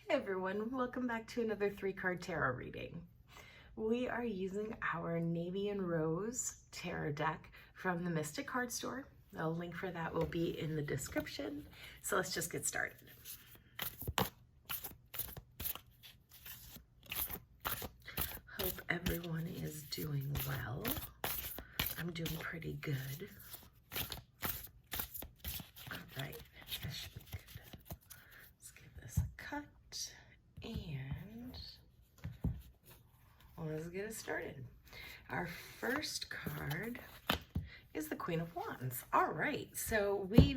Hey everyone, welcome back to another 3-card tarot reading. We are using our Navy and Rose tarot deck from the Mystick Card Store. A link for that will be in the description. So let's just get started. Hope everyone is doing well. I'm doing pretty good. All right, that should be good. Let's give this a cut and let's get it started. Our first card is the Queen of Wands. All right, so we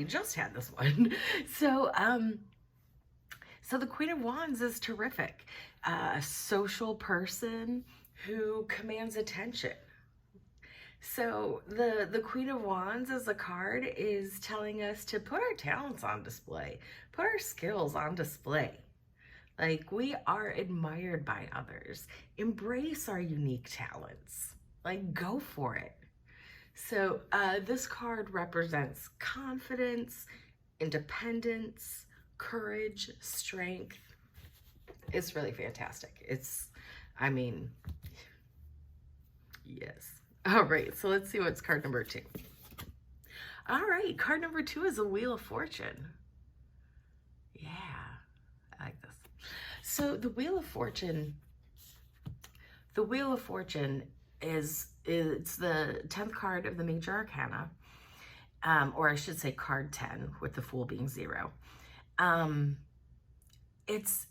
just had this one. So the Queen of Wands is terrific. A social person who commands attention. So the Queen of Wands as a card is telling us to put our talents on display, put our skills on display. Like, we are admired by others. Embrace our unique talents. Like, go for it. So this card represents confidence, independence, courage, strength. It's really fantastic. Yes. All right, so let's see what's card number 2. All right, card number 2 is a Wheel of Fortune. Yeah, I like this. So the Wheel of Fortune is the 10th card of the Major Arcana, or I should say card 10, with the Fool being 0. It's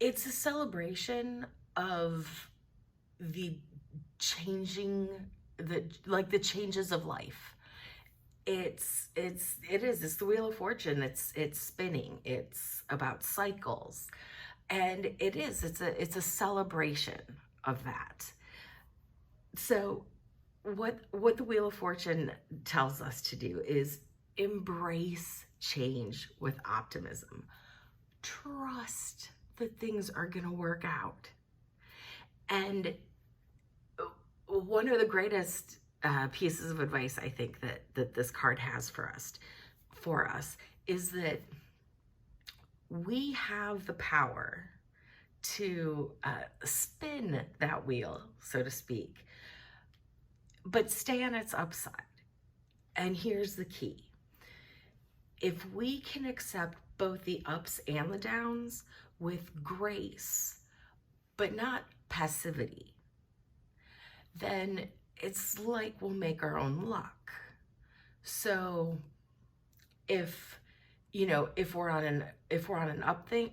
a celebration of the the changes of life. It's the Wheel of Fortune. It's spinning. It's about cycles, and it's a celebration of that. So what the Wheel of Fortune tells us to do is embrace change with optimism. Trust that things are going to work out. And one of the greatest pieces of advice I think that this card has for us is that we have the power to spin that wheel, so to speak, but stay on its upside. And here's the key. If we can accept both the ups and the downs with grace, but not passivity, then it's like we'll make our own luck. So if we're on an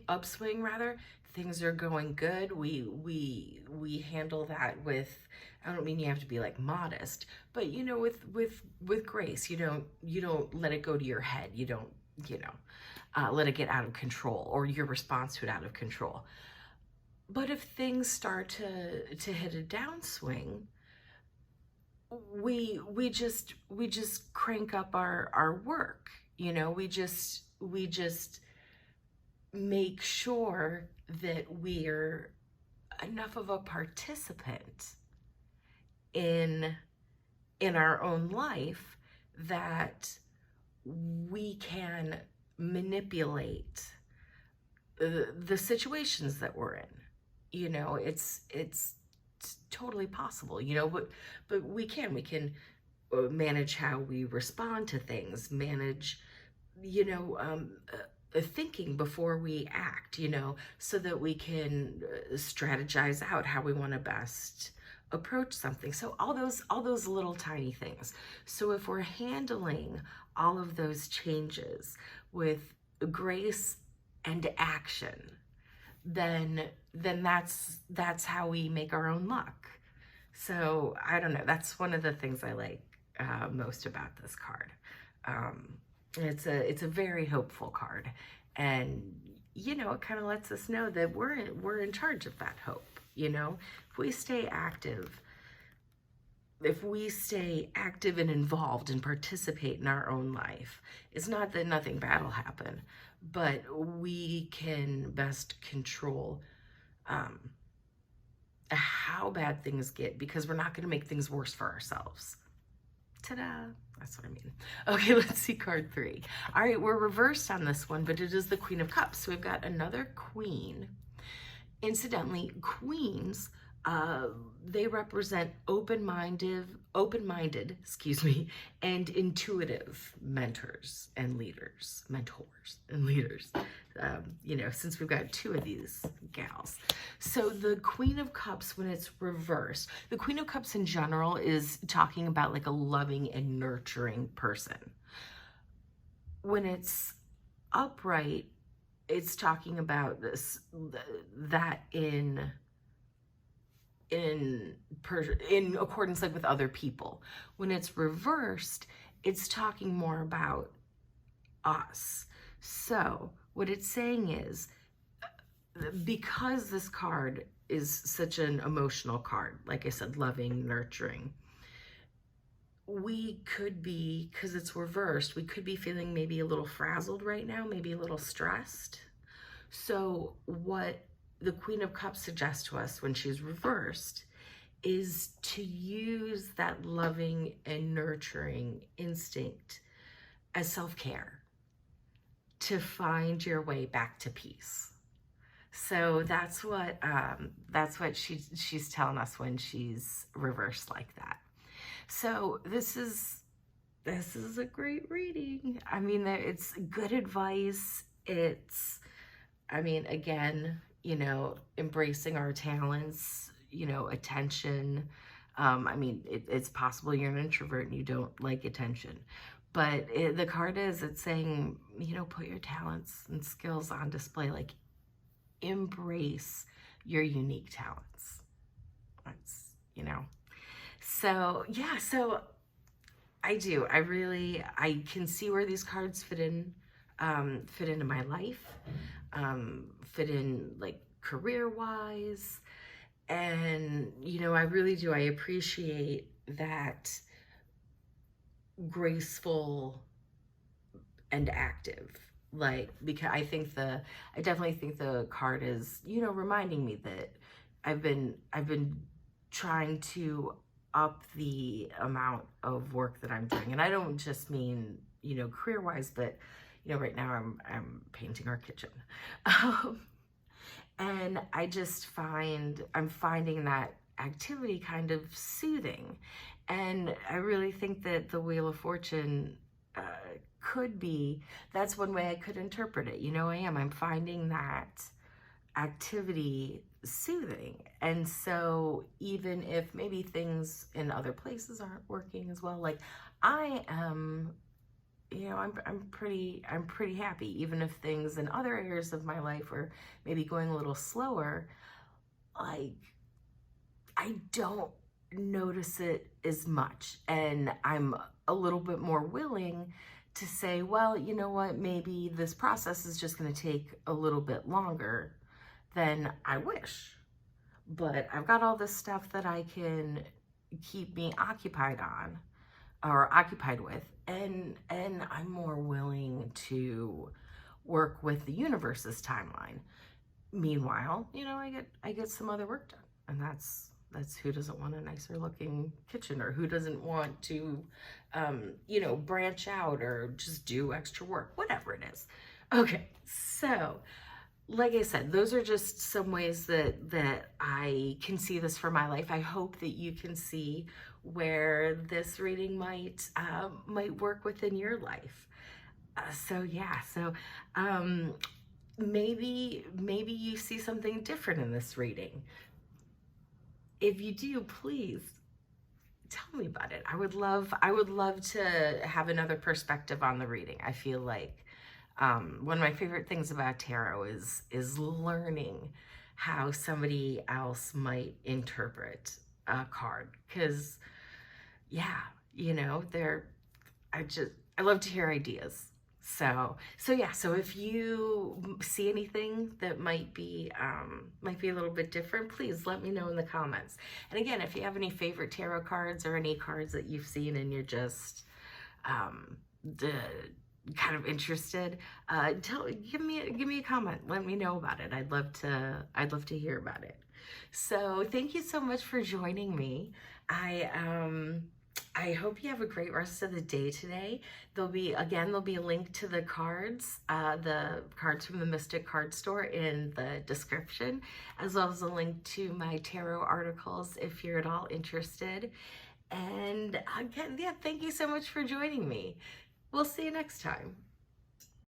upswing rather, things are going good, we handle that with, I don't mean you have to be like modest, but with grace. You don't let it go to your head. You don't let it get out of control, or your response to it out of control. But if things start to hit a downswing, we just crank up our work. We just make sure that we're enough of a participant in our own life that we can manipulate the situations that we're in. It's totally possible, but we can manage how we respond to things, manage, thinking before we act, so that we can strategize out how we want to best approach something. So all those little tiny things. So if we're handling all of those changes with grace and action, then that's how we make our own luck. So I don't know, that's one of the things I like most about this card. It's a very hopeful card, and it kind of lets us know that we're in charge of that hope. If we stay active and involved and participate in our own life, it's not that nothing bad will happen, but we can best control how bad things get, because we're not going to make things worse for ourselves. Ta-da! That's what I mean. Okay, let's see card 3. All right, we're reversed on this one, but it is the Queen of Cups. So we've got another queen. Incidentally, queens, they represent open-minded, and intuitive mentors and leaders. You know, since we've got 2 of these gals. So the Queen of Cups, when it's reversed, the Queen of Cups in general is talking about like a loving and nurturing person. When it's upright, it's talking about that in accordance like with other people. When it's reversed, it's talking more about us. So what it's saying is, because this card is such an emotional card, like I said, loving, nurturing, we could be, because it's reversed, we could be feeling maybe a little frazzled right now, maybe a little stressed. So what the Queen of Cups suggests to us when she's reversed is to use that loving and nurturing instinct as self-care to find your way back to peace. So that's what she's telling us when she's reversed like that. So this is a great reading. I mean, it's good advice. It's, I mean, again, you know, embracing our talents, you know, attention. I mean, it's possible you're an introvert and you don't like attention, but the card it's saying, you know, put your talents and skills on display, like embrace your unique talents. That's, you know. So yeah, so I can see where these cards fit into my life, fit in like career-wise. And, you know, I really do. I appreciate that graceful and active, like, because I definitely think the card is, you know, reminding me that I've been trying to up the amount of work that I'm doing. And I don't just mean, you know, career-wise, but, you know, right now I'm painting our kitchen. And I just I'm finding that activity kind of soothing. And I really think that the Wheel of Fortune that's one way I could interpret it. You know, I'm finding that activity soothing. And so even if maybe things in other places aren't working as well, like I am, you know, I'm pretty happy, even if things in other areas of my life are maybe going a little slower. Like, I don't notice it as much, and I'm a little bit more willing to say, well, you know what, maybe this process is just going to take a little bit longer than I wish, but I've got all this stuff that I can keep me occupied with, and I'm more willing to work with the universe's timeline. Meanwhile, you know, I get some other work done, and that's who doesn't want a nicer looking kitchen, or who doesn't want to you know, branch out or just do extra work, whatever it is. Okay, so like I said, those are just some ways that I can see this for my life. I hope that you can see where this reading might work within your life. So yeah, so maybe you see something different in this reading. If you do, please tell me about it. I would love to have another perspective on the reading. I feel like one of my favorite things about tarot is learning how somebody else might interpret a card, because yeah, you know, I love to hear ideas. So yeah, so if you see anything that might be a little bit different, please let me know in the comments. And again, if you have any favorite tarot cards or any cards that you've seen and you're just kind of interested, give me a comment. Let me know about it. I'd love to hear about it. So thank you so much for joining me. I hope you have a great rest of the day today. There'll be a link to the cards from the Mystick Card Store in the description, as well as a link to my tarot articles if you're at all interested. And again, yeah, thank you so much for joining me. We'll see you next time.